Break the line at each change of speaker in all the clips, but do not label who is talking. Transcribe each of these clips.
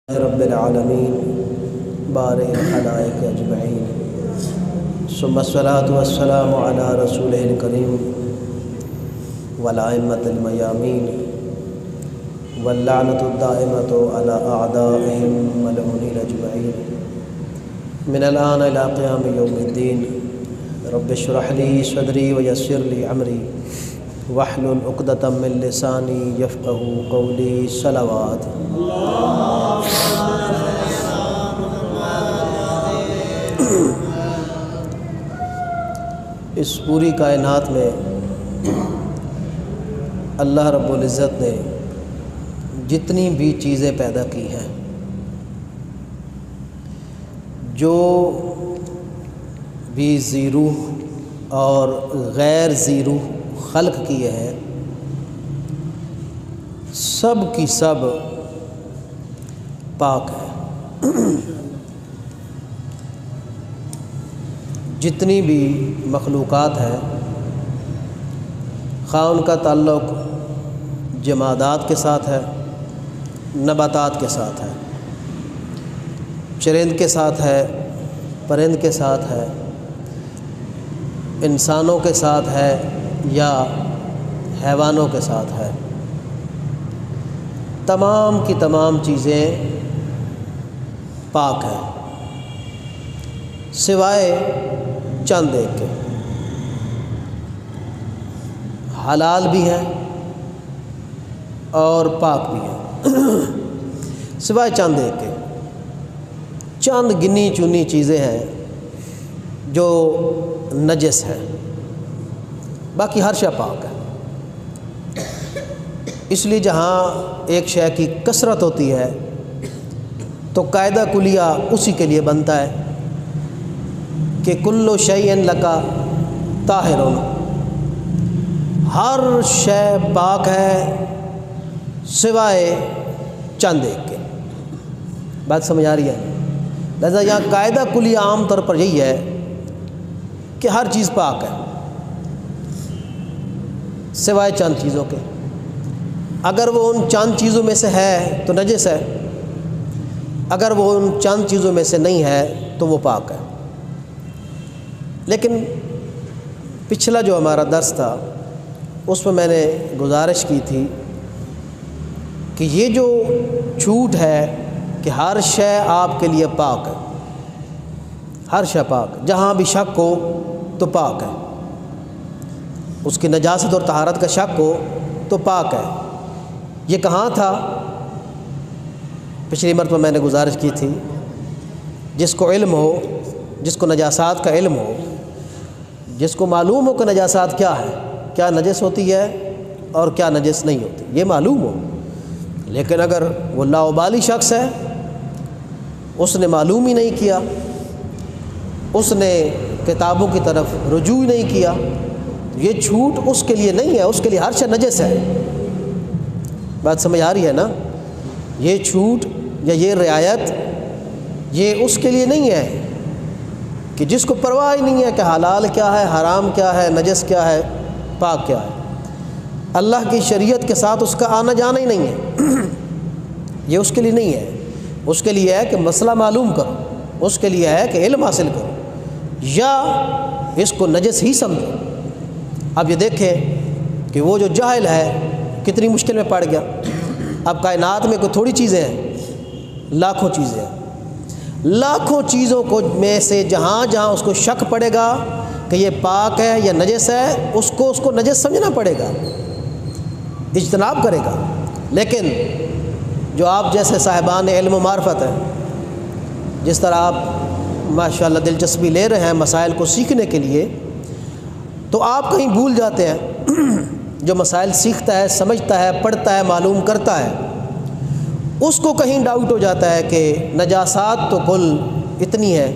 رب العالمین بارئ الخلائق اجمعین ثم الصلاۃ والسلام علی رسولہ الکریم والائمۃ المیامین واللعنۃ الدائمۃ علی اعدائہم ملعونین اجمعین من الآن الی قیام یوم الدین رب اشرح لی صدری ویسر لی امری واحلل عقدۃ من لسانی یفقہوا قولی صلوات اس پوری کائنات میں اللہ رب العزت نے جتنی بھی چیزیں پیدا کی ہیں، جو بھی ذی روح اور غیر ذی روح خلق کیے ہیں، سب کی سب پاک ہے۔ جتنی بھی مخلوقات ہیں، خواہ ان کا تعلق جمادات کے ساتھ ہے، نباتات کے ساتھ ہے، چرند کے ساتھ ہے، پرند کے ساتھ ہے، انسانوں کے ساتھ ہے یا حیوانوں کے ساتھ ہے، تمام کی تمام چیزیں پاک ہیں سوائے چند ایک کے۔ حلال بھی ہیں اور پاک بھی ہیں سوائے چند ایک کے۔ چند گنی چنی چیزیں ہیں جو نجس ہیں، باقی ہر شے پاک ہے۔ اس لیے جہاں ایک شے کی کثرت ہوتی ہے تو قاعدہ کلیہ اسی کے لیے بنتا ہے کہ کل شیء لک طاہر، ہر شے پاک ہے سوائے چند ایک کے۔ بات سمجھ آ رہی ہے؟ لہذا یہاں قاعدہ کلیہ عام طور پر یہی ہے کہ ہر چیز پاک ہے سوائے چند چیزوں کے۔ اگر وہ ان چند چیزوں میں سے ہے تو نجس ہے، اگر وہ ان چند چیزوں میں سے نہیں ہے تو وہ پاک ہے۔ لیکن پچھلا جو ہمارا درس تھا اس میں میں نے گزارش کی تھی کہ یہ جو جھوٹ ہے کہ ہر شے آپ کے لیے پاک ہے، ہر شے پاک، جہاں بھی شک ہو تو پاک ہے، اس کی نجاست اور طہارت کا شک ہو تو پاک ہے۔ یہ کہاں تھا؟ پچھلی مرتبہ میں نے گزارش کی تھی، جس کو علم ہو، جس کو نجاسات کا علم ہو، جس کو معلوم ہو کہ نجاسات کیا ہے، کیا نجس ہوتی ہے اور کیا نجس نہیں ہوتی، یہ معلوم ہو۔ لیکن اگر وہ لاؤبالی شخص ہے، اس نے معلوم ہی نہیں کیا، اس نے کتابوں کی طرف رجوع ہی نہیں کیا، یہ جھوٹ اس کے لیے نہیں ہے، اس کے لیے ہر شے نجس ہے۔ بات سمجھ آ رہی ہے نا؟ یہ جھوٹ یا یہ رعایت یہ اس کے لیے نہیں ہے کہ جس کو پرواہ ہی نہیں ہے کہ حلال کیا ہے، حرام کیا ہے، نجس کیا ہے، پاک کیا ہے۔ اللہ کی شریعت کے ساتھ اس کا آنا جانا ہی نہیں ہے، یہ اس کے لیے نہیں ہے۔ اس کے لیے ہے کہ مسئلہ معلوم کرو، اس کے لیے ہے کہ علم حاصل کرو، یا اس کو نجس ہی سمجھو۔ اب یہ دیکھیں کہ وہ جو جاہل ہے کتنی مشکل میں پڑ گیا۔ اب کائنات میں کوئی تھوڑی چیزیں ہیں، لاکھوں چیزیں ہیں، لاکھوں چیزوں کو میں سے جہاں جہاں اس کو شک پڑے گا کہ یہ پاک ہے یا نجس ہے، اس کو نجس سمجھنا پڑے گا، اجتناب کرے گا۔ لیکن جو آپ جیسے صاحبان علم و معرفت ہیں، جس طرح آپ ماشاءاللہ دلچسپی لے رہے ہیں مسائل کو سیکھنے کے لیے، تو آپ کہیں بھول جاتے ہیں۔ جو مسائل سیکھتا ہے، سمجھتا ہے، پڑھتا ہے، معلوم کرتا ہے، اس کو کہیں ڈاؤٹ ہو جاتا ہے کہ نجاسات تو کل اتنی ہے،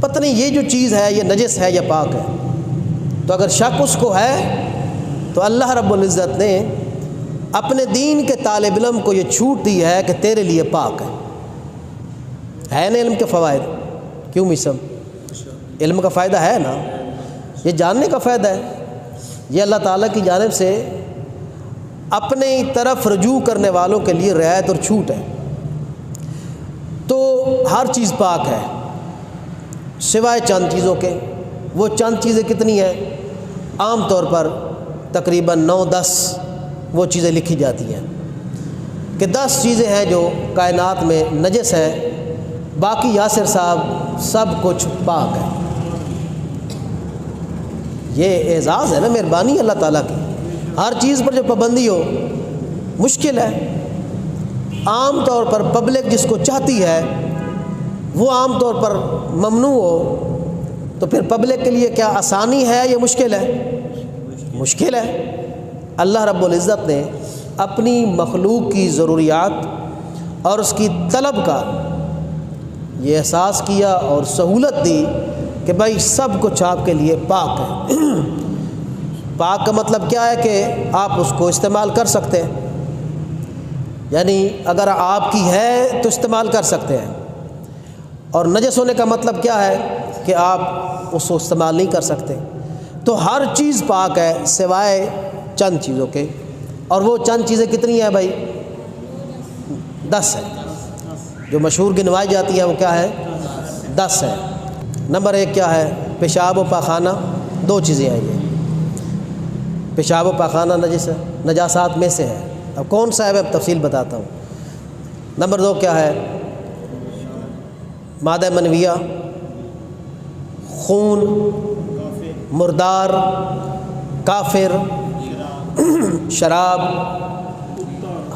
پتہ نہیں یہ جو چیز ہے یہ نجس ہے یا پاک ہے۔ تو اگر شک اس کو ہے تو اللہ رب العزت نے اپنے دین کے طالب علم کو یہ چھوٹ دی ہے کہ تیرے لیے پاک ہے نا۔ علم کے فوائد کیوں میسم؟ علم کا فائدہ ہے نا، یہ جاننے کا فائدہ ہے، یہ اللہ تعالیٰ کی جانب سے اپنے طرف رجوع کرنے والوں کے لیے رعایت اور چھوٹ ہے۔ ہر چیز پاک ہے سوائے چند چیزوں کے۔ وہ چند چیزیں کتنی ہیں؟ عام طور پر تقریباً 9-10 وہ چیزیں لکھی جاتی ہیں کہ 10 چیزیں ہیں جو کائنات میں نجس ہے، باقی یاسر صاحب سب کچھ پاک ہے۔ یہ اعزاز ہے نا، مہربانی اللہ تعالیٰ کی۔ ہر چیز پر جو پابندی ہو مشکل ہے۔ عام طور پر پبلک جس کو چاہتی ہے وہ عام طور پر ممنوع ہو، تو پھر پبلک کے لیے کیا آسانی ہے یا مشکل ہے؟ مشکل ہے۔ اللہ رب العزت نے اپنی مخلوق کی ضروریات اور اس کی طلب کا یہ احساس کیا اور سہولت دی کہ بھائی سب کچھ آپ کے لیے پاک ہے۔ پاک کا مطلب کیا ہے کہ آپ اس کو استعمال کر سکتے ہیں، یعنی اگر آپ کی ہے تو استعمال کر سکتے ہیں، اور نجس ہونے کا مطلب کیا ہے کہ آپ اس کو استعمال نہیں کر سکتے۔ تو ہر چیز پاک ہے سوائے چند چیزوں کے، اور وہ چند چیزیں کتنی ہیں بھائی؟ 10 ہیں جو مشہور گنوائی جاتی ہیں۔ وہ کیا ہے؟ 10 ہے۔ نمبر 1 کیا ہے؟ پیشاب و پاخانہ۔ 2 چیزیں ہیں یہ۔ پیشاب و پاخانہ نجس ہے، نجاسات میں سے ہے۔ اب کون سا ہے میں تفصیل بتاتا ہوں۔ نمبر 2 کیا ہے؟ مادہ منویہ، خون، مردار، کافر، شراب،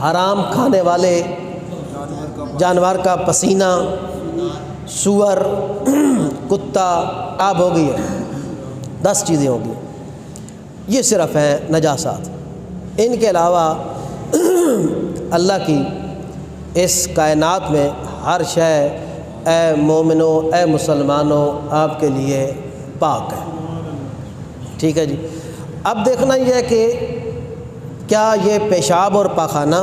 حرام کھانے والے جانور کا پسینہ، سور، کتا، آب ہو گئی ہے۔ 10 چیزیں ہوں گی۔ یہ صرف ہیں نجاسات۔ ان کے علاوہ اللہ کی اس کائنات میں ہر شے اے مومنو، اے مسلمانوں، آپ کے لیے پاک ہے۔ ٹھیک ہے جی۔ اب دیکھنا یہ ہے کہ کیا یہ پیشاب اور پاخانہ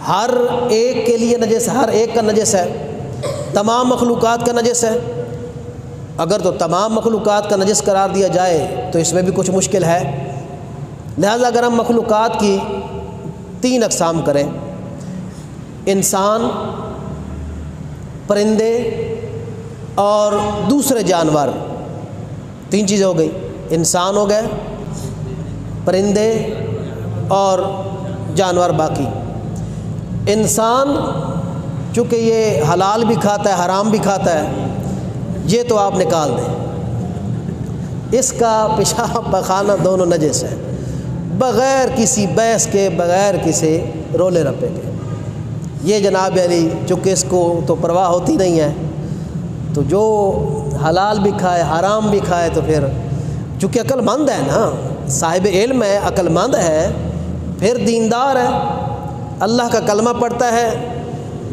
ہر ایک کے لیے نجس ہے؟ ہر ایک کا نجس ہے؟ تمام مخلوقات کا نجس ہے؟ اگر تو تمام مخلوقات کا نجس قرار دیا جائے تو اس میں بھی کچھ مشکل ہے۔ لہذا اگر ہم مخلوقات کی 3 اقسام کریں، انسان، پرندے اور دوسرے جانور، 3 چیزیں ہو گئی۔ انسان ہو گئے، پرندے اور جانور باقی۔ انسان چونکہ یہ حلال بھی کھاتا ہے حرام بھی کھاتا ہے، یہ تو آپ نکال دیں، اس کا پیشاب پخانہ دونوں نجس ہے، بغیر کسی بحث کے، بغیر کسی رولے رپے کے۔ یہ جناب علی چونکہ اس کو تو پرواہ ہوتی نہیں ہے، تو جو حلال بھی کھائے حرام بھی کھائے تو پھر چونکہ عقل مند ہے نا، صاحب علم ہے، عقل مند ہے، پھر دیندار ہے، اللہ کا کلمہ پڑھتا ہے،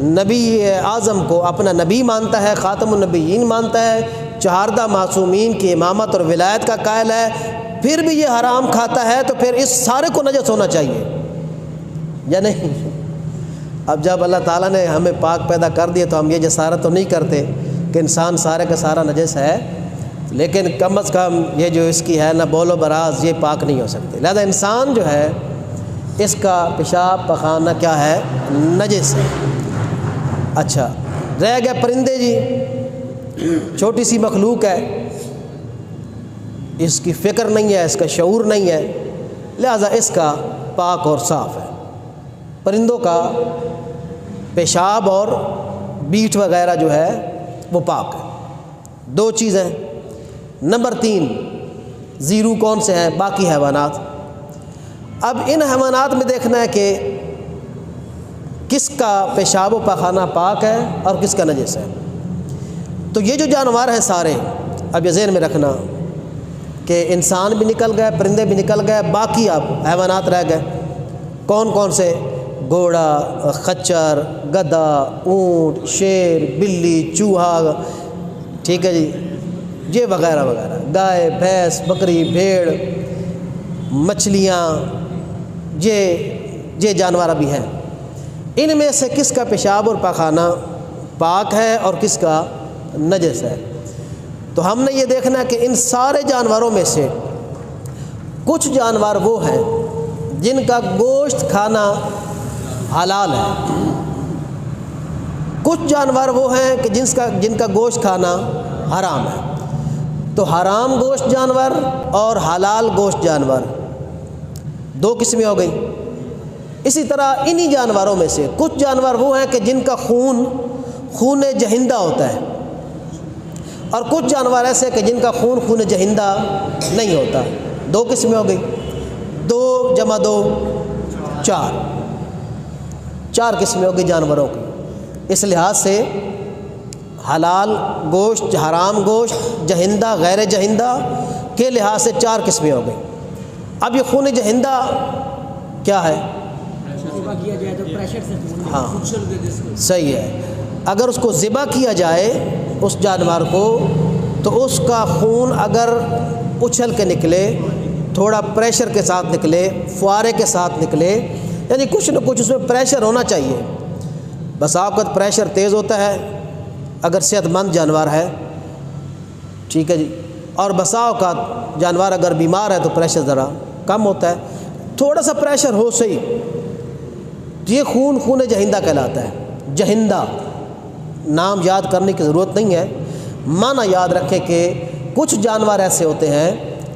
نبی اعظم کو اپنا نبی مانتا ہے، خاتم النبیین مانتا ہے، 14 معصومین کی امامت اور ولایت کا قائل ہے، پھر بھی یہ حرام کھاتا ہے، تو پھر اس سارے کو نجس ہونا چاہیے یا نہیں؟ اب جب اللہ تعالیٰ نے ہمیں پاک پیدا کر دیا تو ہم یہ جسارت تو نہیں کرتے کہ انسان سارے کا سارا نجس ہے، لیکن کم از کم یہ جو اس کی ہے نا بول و براز، یہ پاک نہیں ہو سکتے۔ لہذا انسان جو ہے اس کا پیشاب پخانہ کیا ہے؟ نجس ہے۔ اچھا، رہ گئے پرندے جی، چھوٹی سی مخلوق ہے، اس کی فکر نہیں ہے، اس کا شعور نہیں ہے، لہذا اس کا پاک اور صاف ہے۔ پرندوں کا پیشاب اور بیٹ وغیرہ جو ہے وہ پاک ہے۔ 2 چیزیں۔ نمبر 3 زیرو کون سے ہیں؟ باقی حیوانات۔ اب ان حیوانات میں دیکھنا ہے کہ کس کا پیشاب و پاخانہ پاک ہے اور کس کا نجس ہے۔ تو یہ جو جانور ہیں سارے، اب یہ ذہن میں رکھنا کہ انسان بھی نکل گئے، پرندے بھی نکل گئے، باقی اب حیوانات رہ گئے۔ کون کون سے؟ گھوڑا، خچر، گدھا، اونٹ، شیر، بلی، چوہا، ٹھیک ہے جی، یہ وغیرہ وغیرہ، گائے، بھینس، بکری، بھیڑ، مچھلیاں، یہ جانور بھی ہیں۔ ان میں سے کس کا پیشاب اور پاخانہ پاک ہے اور کس کا نجس ہے؟ تو ہم نے یہ دیکھنا ہے کہ ان سارے جانوروں میں سے کچھ جانور وہ ہیں جن کا گوشت کھانا حلال ہے، کچھ جانور وہ ہیں کہ جن کا گوشت کھانا حرام ہے۔ تو حرام گوشت جانور اور حلال گوشت جانور دو قسمیں ہو گئی۔ اسی طرح انہی جانوروں میں سے کچھ جانور وہ ہیں کہ جن کا خون جہندہ ہوتا ہے، اور کچھ جانور ایسے کہ جن کا خون جہندہ نہیں ہوتا۔ دو قسمیں ہو گئی، 2 + 2 4 قسمیں ہو گئی جانوروں کی۔ اس لحاظ سے حلال گوشت، حرام گوشت، جہندہ، غیر جہندہ کے لحاظ سے 4 قسمیں ہو گئی۔ اب یہ خون جہندہ کیا ہے؟ ہاں صحیح ہے، اگر اس کو ذبح کیا جائے اس جانور کو، تو اس کا خون اگر اچھل کے نکلے، تھوڑا پریشر کے ساتھ نکلے، فوارے کے ساتھ نکلے، یعنی کچھ نہ کچھ اس میں پریشر ہونا چاہیے۔ بس آپ کا پریشر تیز ہوتا ہے اگر صحت مند جانور ہے، ٹھیک ہے جی، اور بسا اوقات جانور اگر بیمار ہے تو پریشر ذرا کم ہوتا ہے، تھوڑا سا پریشر ہو صحیح، یہ خون جہندہ کہلاتا ہے۔ جہندہ نام یاد کرنے کی ضرورت نہیں ہے، معنی یاد رکھیں کہ کچھ جانور ایسے ہوتے ہیں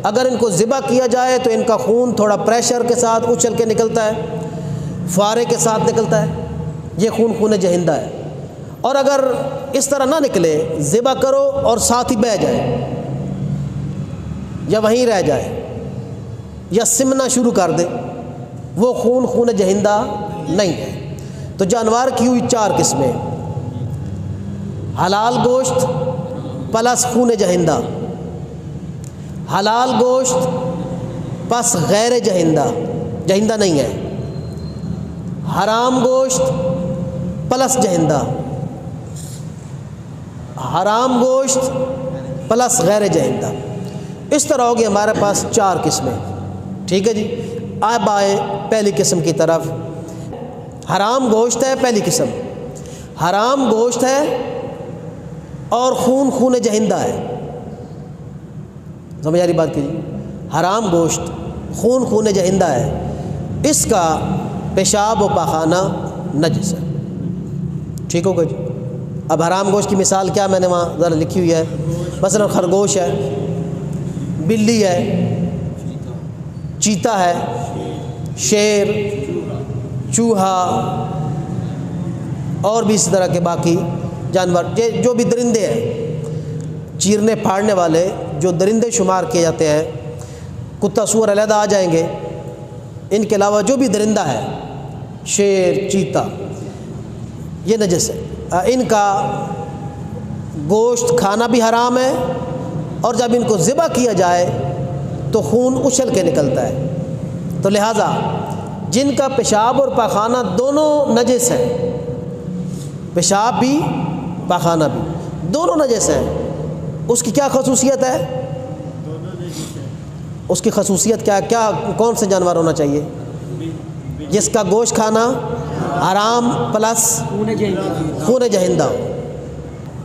اگر ان کو ذبح کیا جائے تو ان کا خون تھوڑا پریشر کے ساتھ اچھل کے نکلتا ہے، فوارے کے ساتھ نکلتا ہے، یہ خون جہندہ ہے۔ اور اگر اس طرح نہ نکلے، ذبح کرو اور ساتھ ہی بہہ جائے یا وہیں رہ جائے یا سمنا شروع کر دے، وہ خون جہندہ نہیں ہے۔ تو جانور کی ہوئی 4 قسمیں: حلال گوشت پلس خون جہندہ، حلال گوشت پس غیر جہندہ نہیں ہے، حرام گوشت پلس جہندہ، حرام گوشت پلس غیر جہندہ۔ اس طرح ہوگی ہمارے پاس 4 قسمیں، ٹھیک ہے جی۔ اب آئے پہلی قسم کی طرف۔ حرام گوشت ہے پہلی قسم، حرام گوشت ہے اور خون جہندہ ہے، سمجھ آ رہی بات کیجیے؟ حرام گوشت خون جہندہ ہے، اس کا پیشاب و پاخانہ نجس ہے، ٹھیک ہوگا جی۔ اب حرام گوشت کی مثال کیا میں نے وہاں ذرا لکھی ہوئی ہے، مثلا خرگوش ہے، بلی ہے، چیتا ہے، شیر، چوہا، اور بھی اس طرح کے باقی جانور جو بھی درندے ہیں، چیرنے پھاڑنے والے جو درندے شمار کیے جاتے ہیں، کتا سور علیحدہ آ جائیں گے، ان کے علاوہ جو بھی درندہ ہے، شیر، چیتا، یہ نجس ہے۔ ان کا گوشت کھانا بھی حرام ہے، اور جب ان کو ذبح کیا جائے تو خون اچھل کے نکلتا ہے۔ تو لہٰذا جن کا پیشاب اور پاخانہ دونوں نجس ہیں، پیشاب بھی پاخانہ بھی دونوں نجس ہیں، اس کی کیا خصوصیت ہے؟ اس کی خصوصیت کیا کون سے جانور ہونا چاہیے؟ جس کا گوشت کھانا حرام پلس خون جہندہ ہو،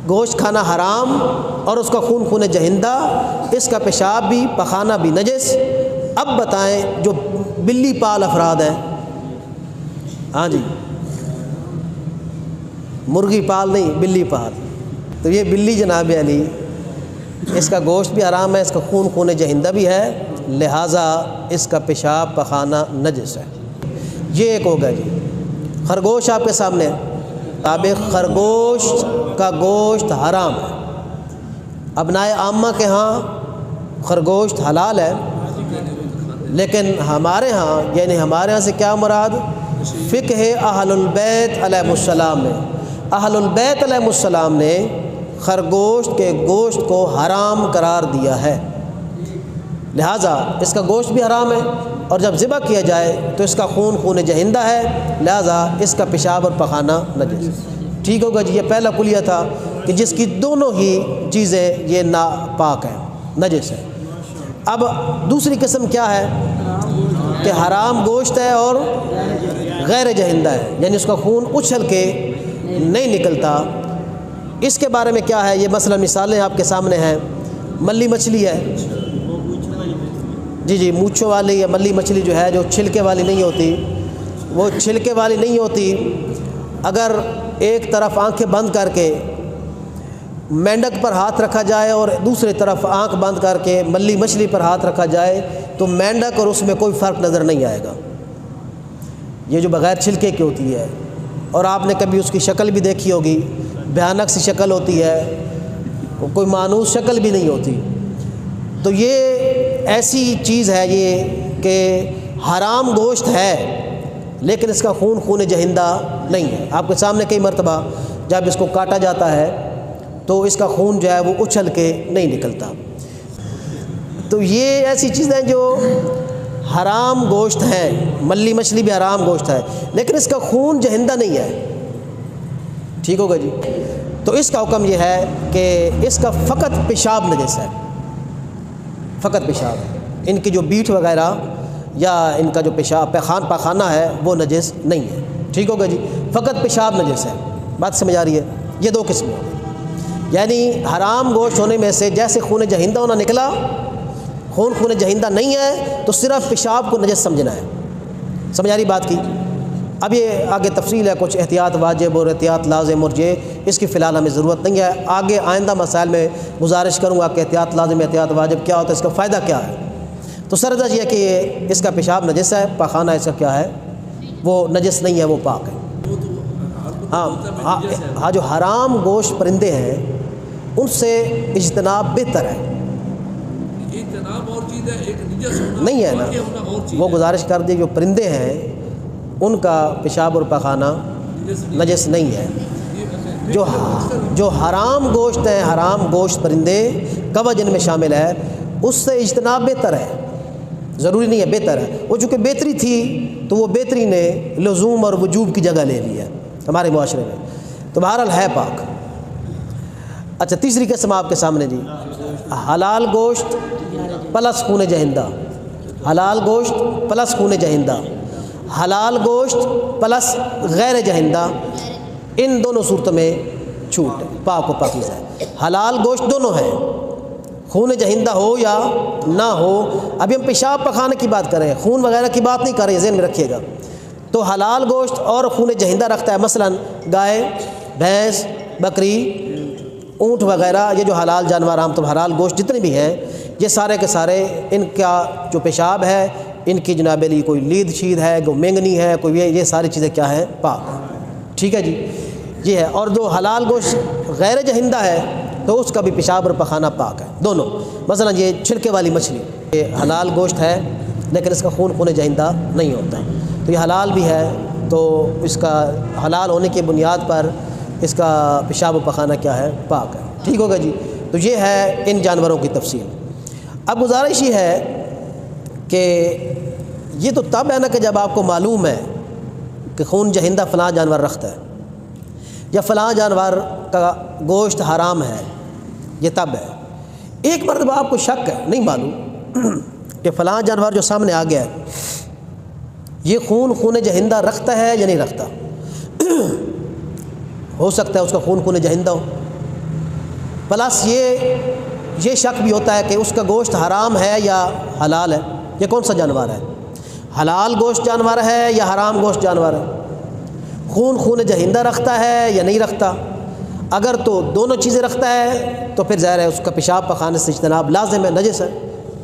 گوشت کھانا حرام اور اس کا خون جہندہ، اس کا پیشاب بھی پخانہ بھی نجس۔ اب بتائیں جو بلی پال افراد ہیں، ہاں جی، مرغی پال نہیں، بلی پال، تو یہ بلی جناب علی، اس کا گوشت بھی حرام ہے، اس کا خون جہندہ بھی ہے، لہٰذا اس کا پیشاب پخانہ نجس ہے۔ یہ ایک ہوگا جی۔ خرگوش آپ کے سامنے، طابق خرگوش کا گوشت حرام ہے، ابنائے عامہ کے ہاں خرگوشت حلال ہے، لیکن ہمارے ہاں، یعنی ہمارے ہاں سے کیا مراد؟ فقہ اہل البیت علیہ السلام میں، اہل البیت علیہ السلام نے خرگوشت کے گوشت کو حرام قرار دیا ہے، لہٰذا اس کا گوشت بھی حرام ہے، اور جب ذبح کیا جائے تو اس کا خون جہندہ ہے، لہٰذا اس کا پیشاب اور پخانہ نجس۔ ٹھیک ہوگا جی۔ یہ پہلا کلیہ تھا کہ جس کی دونوں ہی چیزیں یہ ناپاک ہیں، نجس ہے۔ اب دوسری قسم کیا ہے کہ حرام گوشت ہے اور غیر جہندہ ہے، یعنی اس کا خون اچھل کے نہیں نکلتا۔ اس کے بارے میں کیا ہے؟ یہ مثلا مثالیں آپ کے سامنے ہیں۔ ملی مچھلی ہے، جی مونچھوں والی یا ملی مچھلی جو ہے، جو چھلکے والی نہیں ہوتی، وہ چھلکے والی نہیں ہوتی، اگر ایک طرف آنکھیں بند کر کے مینڈک پر ہاتھ رکھا جائے اور دوسری طرف آنکھ بند کر کے ملی مچھلی پر ہاتھ رکھا جائے تو مینڈک اور اس میں کوئی فرق نظر نہیں آئے گا، یہ جو بغیر چھلکے کی ہوتی ہے، اور آپ نے کبھی اس کی شکل بھی دیکھی ہوگی، بھیانک سی شکل ہوتی ہے، کوئی مانوس شکل بھی نہیں ہوتی۔ تو یہ ایسی چیز ہے یہ کہ حرام گوشت ہے لیکن اس کا خون جہندہ نہیں ہے۔ آپ کے سامنے کئی مرتبہ جب اس کو کاٹا جاتا ہے تو اس کا خون جو ہے وہ اچھل کے نہیں نکلتا۔ تو یہ ایسی چیزیں جو حرام گوشت ہیں، ملی مچھلی بھی حرام گوشت ہے لیکن اس کا خون جہندہ نہیں ہے، ٹھیک ہوگا جی۔ تو اس کا حکم یہ ہے کہ اس کا فقط پیشاب نجس ہے، فقط پیشاب، ان کی جو بیٹھ وغیرہ یا ان کا جو پیشاب پاخانہ ہے وہ نجس نہیں ہے، ٹھیک ہوگا جی۔ فقط پیشاب نجس ہے، بات سمجھ آ رہی ہے؟ یہ دو قسمیں، یعنی حرام گوشت ہونے میں سے جیسے خون جہندہ ہونا نکلا، خون جہندہ نہیں ہے تو صرف پیشاب کو نجس سمجھنا ہے، سمجھ آ رہی بات کی؟ اب یہ آگے تفصیل ہے، کچھ احتیاط واجب اور احتیاط لازم، اور یہ اس کی فی الحال ہمیں ضرورت نہیں ہے، آگے آئندہ مسائل میں گزارش کروں گا کہ احتیاط لازم احتیاط واجب کیا ہوتا ہے، اس کا فائدہ کیا ہے۔ تو سرزد یہ کہ اس کا پیشاب نجس ہے، پاخانہ اس کا کیا ہے، وہ نجس نہیں ہے، وہ پاک ہے۔ ہاں جو حرام گوشت پرندے ہیں ان سے اجتناب بہتر ہے، نہیں ہے نا، وہ گزارش کر دی جو پرندے ہیں ان کا پیشاب اور پاخانہ نجس نہیں ہے۔ جو حرام گوشت ہیں، حرام گوشت پرندے کوا جن میں شامل ہے، اس سے اجتناب بہتر ہے، ضروری نہیں ہے بہتر ہے، وہ چونکہ بہتری تھی تو وہ بہتری نے لزوم اور وجوب کی جگہ لے لی ہے ہمارے معاشرے میں، تو بہرحال ہے پاک۔ اچھا تیسری قسم آپ کے سامنے جی، حلال گوشت پلس خون جہندہ، حلال گوشت پلس خون جہندہ، حلال گوشت پلس غیر جہندہ، ان دونوں صورتوں میں چھوٹ ہے، پاک و پاکیزہ ہے۔ حلال گوشت دونوں ہیں، خون جہندہ ہو یا نہ ہو، ابھی ہم پیشاب پخانے کی بات کر رہے ہیں، خون وغیرہ کی بات نہیں کر رہے ہیں، ذہن میں رکھیے گا۔ تو حلال گوشت اور خون جہندہ رکھتا ہے، مثلا گائے، بھینس، بکری، اونٹ وغیرہ، یہ جو حلال جانور عام طور حلال گوشت جتنے بھی ہیں، یہ سارے کے سارے ان کا جو پیشاب ہے، ان کی جناب علی کوئی لید شید ہے، کوئی مینگنی ہے، کوئی یہ ساری چیزیں کیا ہیں، پاک، ٹھیک ہے جی، یہ ہے۔ اور جو حلال گوشت غیر جہندہ ہے تو اس کا بھی پیشاب اور پخانہ پاک ہے، دونوں۔ مثلا یہ چھلکے والی مچھلی، یہ حلال گوشت ہے لیکن اس کا خون جہندہ نہیں ہوتا، تو یہ حلال بھی ہے، تو اس کا حلال ہونے کی بنیاد پر اس کا پیشاب و پخانہ کیا ہے، پاک ہے، ٹھیک ہوگا جی۔ تو یہ ہے ان جانوروں کی تفصیل۔ اب گزارش یہ ہے کہ یہ تو تب ہے نا کہ جب آپ کو معلوم ہے کہ خون جہندہ فلاں جانور رکھتا ہے یا فلاں جانور کا گوشت حرام ہے، یہ تب ہے۔ ایک مرتبہ آپ کو شک ہے، نہیں معلوم کہ فلاں جانور جو سامنے آ گیا ہے یہ خون جہندہ رکھتا ہے یا نہیں رکھتا، ہو سکتا ہے اس کا خون جہندہ ہو، پلس یہ شک بھی ہوتا ہے کہ اس کا گوشت حرام ہے یا حلال ہے، یہ کون سا جانور ہے، حلال گوشت جانور ہے یا حرام گوشت جانور ہے، خون جہندہ رکھتا ہے یا نہیں رکھتا۔ اگر تو دونوں چیزیں رکھتا ہے تو پھر ظاہر ہے اس کا پیشاب پخانے سے اجتناب لازم ہے، نجس ہے۔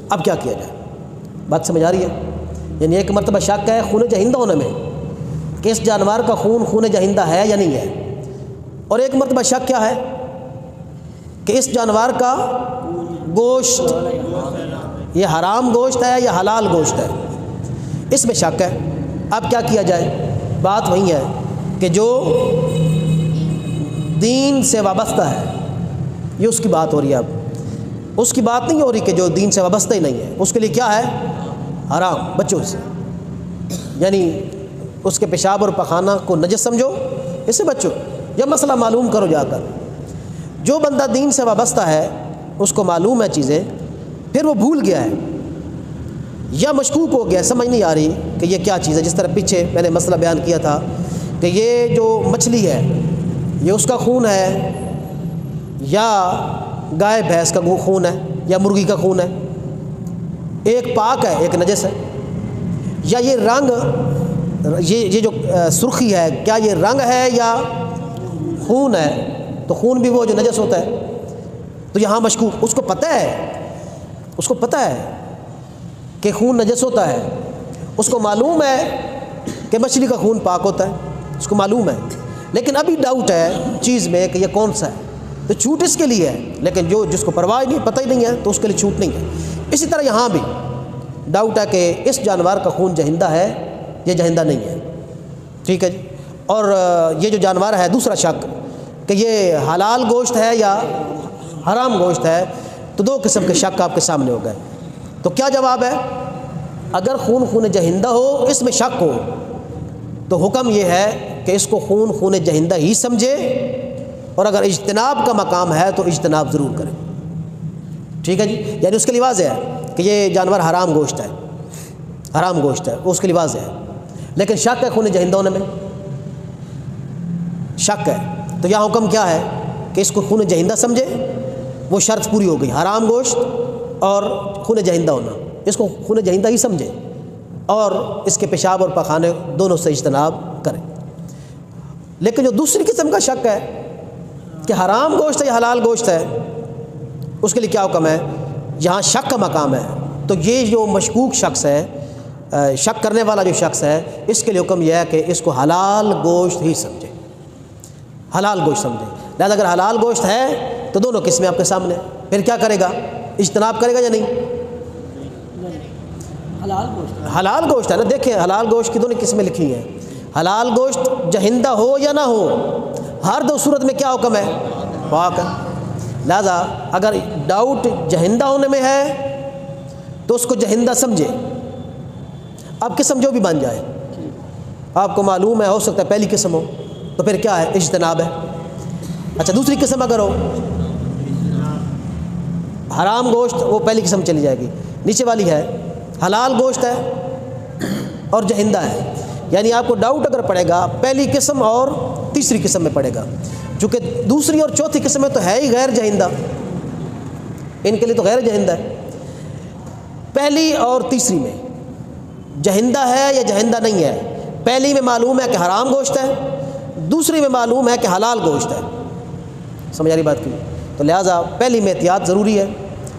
اب کیا کیا جائے، بات سمجھ آ رہی ہے؟ یعنی ایک مرتبہ شک ہے خون جہندہ ہونے میں کہ اس جانور کا خون جہندہ ہے یا نہیں ہے، اور ایک مرتبہ شک کیا ہے کہ اس جانور کا گوشت یہ حرام گوشت ہے یا حلال گوشت ہے، اس میں شک ہے۔ اب کیا کیا جائے؟ بات وہی ہے کہ جو دین سے وابستہ ہے، یہ اس کی بات ہو رہی ہے۔ اب اس کی بات نہیں ہو رہی کہ جو دین سے وابستہ ہی نہیں ہے، اس کے لیے کیا ہے، حرام، بچوں سے، یعنی اس کے پیشاب اور پخانہ کو نجس سمجھو، اسے بچو، یا مسئلہ معلوم کرو جا کر۔ جو بندہ دین سے وابستہ ہے اس کو معلوم ہے چیزیں، پھر وہ بھول گیا ہے یا مشکوک ہو گیا، سمجھ نہیں آ رہی کہ یہ کیا چیز ہے، جس طرح پیچھے میں نے مسئلہ بیان کیا تھا کہ یہ جو مچھلی ہے یہ اس کا خون ہے یا گائے بھینس کا خون ہے یا مرغی کا خون ہے، ایک پاک ہے ایک نجس ہے، یا یہ رنگ، یہ جو سرخی ہے کیا یہ رنگ ہے یا خون ہے تو خون بھی وہ جو نجس ہوتا ہے، تو یہاں مشکوک، اس کو پتہ ہے کہ خون نجس ہوتا ہے، اس کو معلوم ہے کہ مچھلی کا خون پاک ہوتا ہے، اس کو معلوم ہے، لیکن ابھی ڈاؤٹ ہے چیز میں کہ یہ کون سا ہے، تو چھوٹ اس کے لیے ہے، لیکن جس کو پرواہ نہیں، پتہ ہی نہیں ہے، تو اس کے لیے چھوٹ نہیں ہے۔ اسی طرح یہاں بھی ڈاؤٹ ہے کہ اس جانور کا خون جہندہ ہے یا جہندہ نہیں ہے، ٹھیک ہے جی۔ اور یہ جو جانور ہے، دوسرا شک کہ یہ حلال گوشت ہے یا حرام گوشت ہے، تو دو قسم کے شک آپ کے سامنے ہو گئے۔ تو کیا جواب ہے؟ اگر خون جہندہ ہو، اس میں شک ہو، تو حکم یہ ہے کہ اس کو خون جہندہ ہی سمجھے، اور اگر اجتناب کا مقام ہے تو اجتناب ضرور کرے، ٹھیک ہے جی۔ یعنی اس کے لیے واضح ہے کہ یہ جانور حرام گوشت ہے، اس کے لیے واضح ہے، لیکن شک ہے خون جہندہ ہونے میں، شک ہے، تو یہاں حکم کیا ہے کہ اس کو خون جہندہ سمجھے، وہ شرط پوری ہو گئی، حرام گوشت اور خون جہندہ ہونا، اس کو خون جہندہ ہی سمجھے، اور اس کے پیشاب اور پخانے دونوں سے اجتناب کرے۔ لیکن جو دوسری قسم کا شک ہے کہ حرام گوشت ہے یا حلال گوشت ہے، اس کے لیے کیا حکم ہے؟ یہاں شک کا مقام ہے، تو یہ جو مشکوک شخص ہے، شک کرنے والا جو شخص ہے، اس کے لیے حکم یہ ہے کہ اس کو حلال گوشت ہی سمجھے، حلال گوشت سمجھے۔ لہٰذا اگر حلال گوشت ہے تو دونوں قسمیں آپ کے سامنے، پھر کیا کرے گا؟ اجتناب کرے گا یا نہیں؟ حلال گوشت ہے نا، دیکھیں حلال گوشت کی دونوں قسمیں لکھی ہیں، حلال گوشت جہندہ ہو یا نہ ہو، ہر دو صورت میں کیا حکم ہے؟ پاک ہے۔ لہذا اگر ڈاؤٹ جہندہ ہونے میں ہے تو اس کو جہندہ سمجھے، اب قسم جو بھی بن جائے، آپ کو معلوم ہے، ہو سکتا ہے پہلی قسم ہو، تو پھر کیا ہے؟ اجتناب ہے۔ اچھا، دوسری قسم اگر ہو حرام گوشت، وہ پہلی قسم چلی جائے گی، نیچے والی ہے حلال گوشت ہے اور جہندہ ہے، یعنی آپ کو ڈاؤٹ اگر پڑے گا پہلی قسم اور تیسری قسم میں پڑے گا، چونکہ دوسری اور چوتھی قسم میں تو ہے ہی غیر جہندہ، ان کے لیے تو غیر جہندہ ہے، پہلی اور تیسری میں جہندہ ہے یا جہندہ نہیں ہے، پہلی میں معلوم ہے کہ حرام گوشت ہے، دوسری میں معلوم ہے کہ حلال گوشت ہے، سمجھ آ رہی بات کی؟ تو لہٰذا پہلی میں احتیاط ضروری ہے،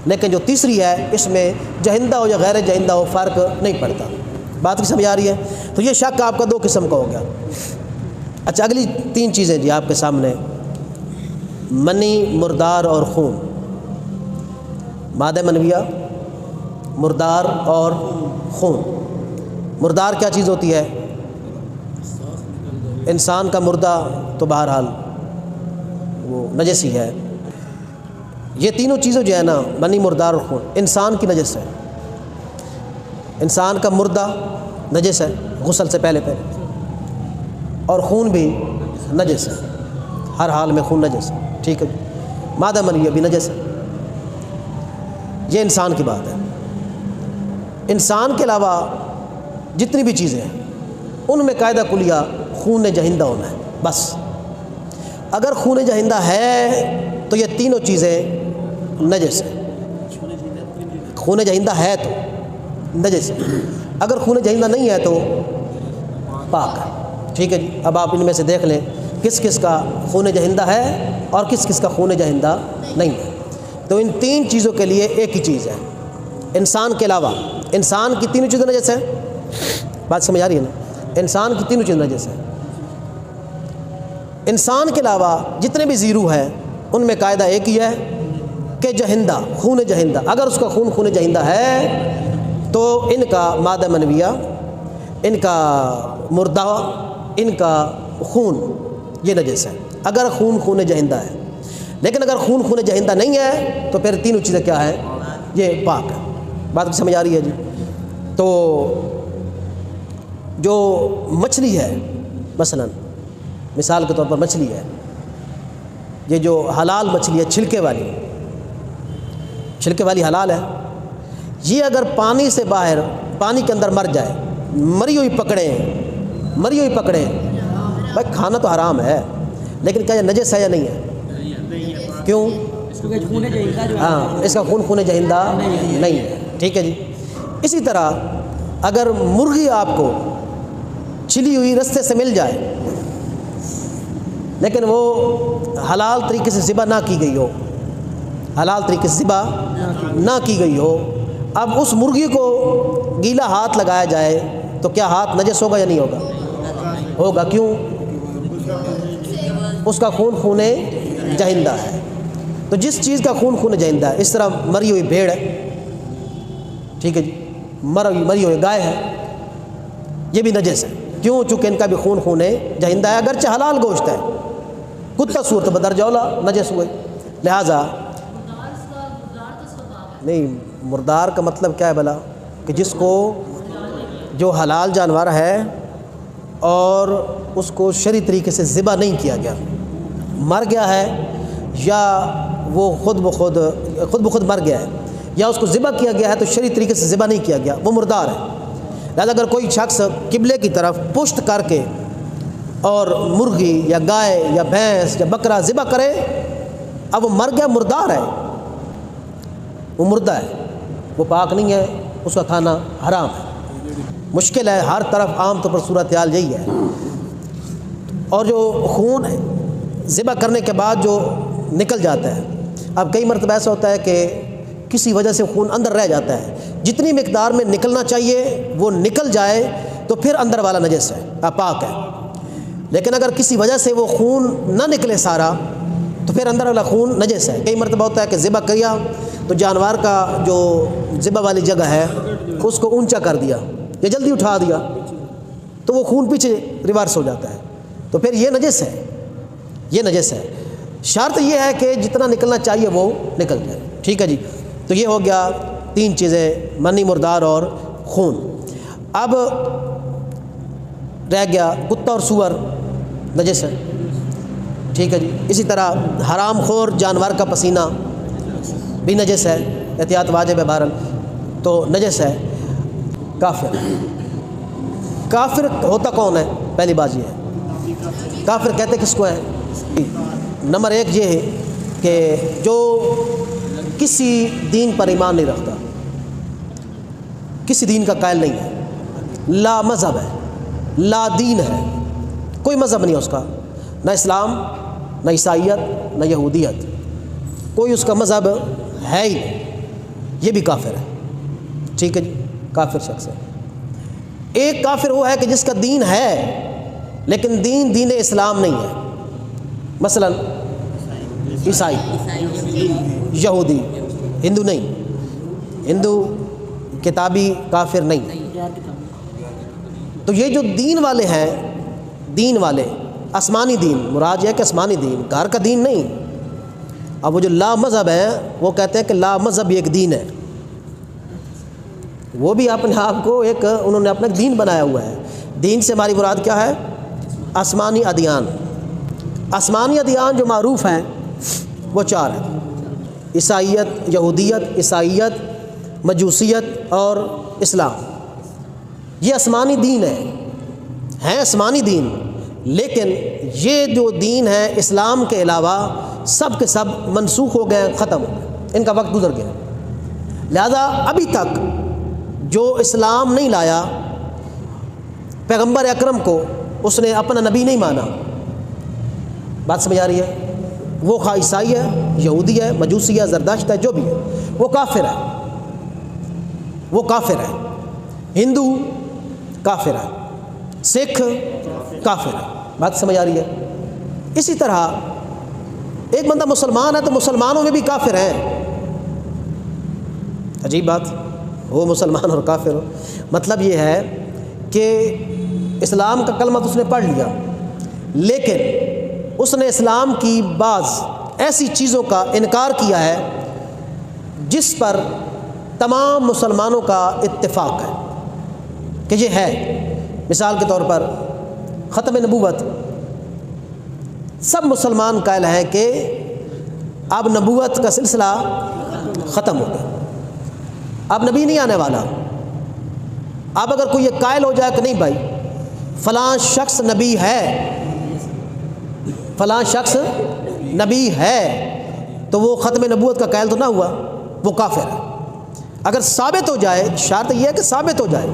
لیکن جو تیسری ہے اس میں جہندہ ہو یا غیر جہندہ ہو فرق نہیں پڑتا، بات کی سمجھ آ رہی ہے؟ تو یہ شک آپ کا دو قسم کا ہو گیا۔ اچھا، اگلی تین چیزیں جی آپ کے سامنے، منی، مردار اور خون، مادہ منویہ، مردار اور خون۔ مردار کیا چیز ہوتی ہے؟ انسان کا مردہ تو بہرحال وہ نجس ہی ہے، یہ تینوں چیزیں جو ہے نا، منی، مردار اور خون، انسان کی نجس ہے، انسان کا مردہ نجس ہے غسل سے پہلے، اور خون بھی نجس ہے، ہر حال میں خون نجس ہے، ٹھیک ہے جی۔ مادہ منویہ بھی نجس ہے، یہ انسان کی بات ہے۔ انسان کے علاوہ جتنی بھی چیزیں ہیں ان میں قاعدہ کلیہ خون جہندہ ہونا ہے، بس اگر خون جہندہ ہے تو یہ تینوں چیزیں نجس ہیں، خون جہندہ ہے تو نجس ہے، اگر خون جہندہ نہیں ہے تو پاک ہے، ٹھیک ہے جی۔ اب آپ ان میں سے دیکھ لیں کس کس کا خون جہندہ ہے اور کس کس کا خون جہندہ نہیں ہے۔ تو ان تین چیزوں کے لیے ایک ہی چیز ہے، انسان کے علاوہ، انسان کی تینوں چیزیں نجس ہیں، بات سمجھ آ رہی ہے نا؟ انسان کی تینوں چیزیں نجس ہیں، انسان کے علاوہ جتنے بھی زیرو ہیں ان میں قاعدہ ایک ہی ہے کہ جہندہ، خون جہندہ، اگر اس کا خون جہندہ ہے تو ان کا مادہ منویہ، ان کا مردہ، ان کا خون یہ نجس ہے، اگر خون جہندہ ہے۔ لیکن اگر خون جہندہ نہیں ہے تو پھر تینوں چیزیں کیا ہے؟ یہ پاک ہے، بات کو سمجھ آ رہی ہے جی؟ تو جو مچھلی ہے، مثلا مثال کے طور پر مچھلی ہے، یہ جو حلال مچھلی ہے، چھلکے والی حلال ہے، یہ اگر پانی سے باہر، پانی کے اندر مر جائے، مری ہوئی پکڑیں، بھائی کھانا تو حرام ہے، لیکن کیا یہ نجس ہے یا نہیں ہے؟ کیوں؟ ہاں، اس کا خون جہندہ نہیں ہے، ٹھیک ہے جی۔ اسی طرح اگر مرغی آپ کو چلی ہوئی رستے سے مل جائے، لیکن وہ حلال طریقے سے ذبح نہ کی گئی ہو، حلال طریقے سے ذبح نہ کی گئی ہو، اب اس مرغی کو گیلا ہاتھ لگایا جائے تو کیا ہاتھ نجس ہوگا یا نہیں ہوگا؟ ہوگا۔ کیوں؟ اس کا خون خون جہندہ ہے۔ تو جس چیز کا خون خون جہندہ ہے، اس طرح مری ہوئی بھیڑ ہے، ٹھیک ہے جی، مری ہوئی گائے ہے، یہ بھی نجس ہے۔ کیوں؟ چونکہ ان کا بھی خون خون جہندہ ہے، اگرچہ حلال گوشت ہے۔ کتا صورت بدرجہ اولا نجس ہوئے، لہٰذا نہیں، مردار کا مطلب کیا ہے بھلا؟ کہ جس کو جو حلال جانور ہے اور اس کو شرعی طریقے سے ذبح نہیں کیا گیا، مر گیا ہے، یا وہ خود بخود مر گیا ہے، یا اس کو ذبح کیا گیا ہے تو شرعی طریقے سے ذبح نہیں کیا گیا، وہ مردار ہے۔ لہٰذا اگر کوئی شخص قبلے کی طرف پشت کر کے اور مرغی یا گائے یا بھینس یا بکرا ذبح کرے، اب وہ مر گیا، مردار ہے، وہ مردہ ہے، وہ پاک نہیں ہے، اس کا کھانا حرام ہے۔ مشکل ہے، ہر طرف عام طور پر صورتحال یہی ہے۔ اور جو خون ذبح کرنے کے بعد جو نکل جاتا ہے، اب کئی مرتبہ ایسا ہوتا ہے کہ کسی وجہ سے خون اندر رہ جاتا ہے، جتنی مقدار میں نکلنا چاہیے وہ نکل جائے تو پھر اندر والا نجس ہے، پاک ہے۔ لیکن اگر کسی وجہ سے وہ خون نہ نکلے سارا تو پھر اندر والا خون نجس ہے۔ کئی مرتبہ ہوتا ہے کہ ذبح کیا تو جانور کا جو ذبح والی جگہ ہے اس کو اونچا کر دیا یا جلدی اٹھا دیا تو وہ خون پیچھے ریورس ہو جاتا ہے، تو پھر یہ نجس ہے، یہ نجس ہے۔ شرط یہ ہے کہ جتنا نکلنا چاہیے وہ نکل جائے، ٹھیک ہے جی۔ تو یہ ہو گیا 3 چیزیں، منی، مردار اور خون۔ اب رہ گیا کتا اور سور، نجس ہے، ٹھیک ہے جی۔ اسی طرح حرام خور جانور کا پسینہ بھی نجس ہے، احتیاط واجب ہے بہرحال، تو نجس ہے۔ کافر، کافر ہوتا کون ہے؟ پہلی بات یہ ہے، کافر کہتے کس کو ہے؟ نمبر 1 یہ ہے کہ جو کسی دین پر ایمان نہیں رکھتا، کسی دین کا قائل نہیں ہے، لا مذہب ہے، لا دین ہے، کوئی مذہب نہیں ہے اس کا، نہ اسلام، نہ عیسائیت، نہ یہودیت، کوئی اس کا مذہب ہے ہی نہیں، یہ بھی کافر ہے، ٹھیک ہے جی، کافر شخص ہے۔ ایک کافر وہ ہے کہ جس کا دین ہے لیکن دین اسلام نہیں ہے، مثلا عیسائی، یہودی، ہندو نہیں، ہندو کتابی کافر نہیں۔ تو یہ جو دین والے ہیں، دین والے آسمانی دین، مراد یہ ہے کہ آسمانی دین، گھر کا دین نہیں۔ اب وہ جو لا مذہب ہے وہ کہتے ہیں کہ لا مذہب ایک دین ہے، وہ بھی اپنے آپ کو ایک انہوں نے اپنا دین بنایا ہوا ہے۔ دین سے ہماری مراد کیا ہے؟ آسمانی ادیان۔ آسمانی ادیان جو معروف ہیں وہ 4 ہیں، عیسائیت، یہودیت، عیسائیت، مجوسیت اور اسلام۔ یہ آسمانی دین ہیں آسمانی دین، لیکن یہ جو دین ہے اسلام کے علاوہ سب کے سب منسوخ ہو گئے، ختم ہو گئے، ان کا وقت گزر گیا۔ لہذا ابھی تک جو اسلام نہیں لایا، پیغمبر اکرم کو اس نے اپنا نبی نہیں مانا، بات سمجھ آ رہی ہے؟ وہ خواہ عیسائی ہے، یہودی ہے، مجوسی ہے، زرداشت ہے، جو بھی ہے، وہ کافر ہے، وہ کافر ہے۔ ہندو کافر ہے، سکھ کافر ہے، بات سمجھ آ رہی ہے؟ اسی طرح ایک بندہ مسلمان ہے تو مسلمانوں میں بھی کافر ہیں، عجیب بات، وہ مسلمان اور کافر ہو۔ مطلب یہ ہے کہ اسلام کا کلمہ تو اس نے پڑھ لیا، لیکن اس نے اسلام کی بعض ایسی چیزوں کا انکار کیا ہے جس پر تمام مسلمانوں کا اتفاق ہے کہ یہ ہے۔ مثال کے طور پر ختم نبوت، سب مسلمان قائل ہیں کہ اب نبوت کا سلسلہ ختم ہو گیا، اب نبی نہیں آنے والا۔ اب اگر کوئی یہ قائل ہو جائے کہ نہیں بھائی فلاں شخص نبی ہے، فلاں شخص نبی ہے، تو وہ ختم نبوت کا قائل تو نہ ہوا، وہ کافر ہے۔ اگر ثابت ہو جائے، شرط یہ ہے کہ ثابت ہو جائے،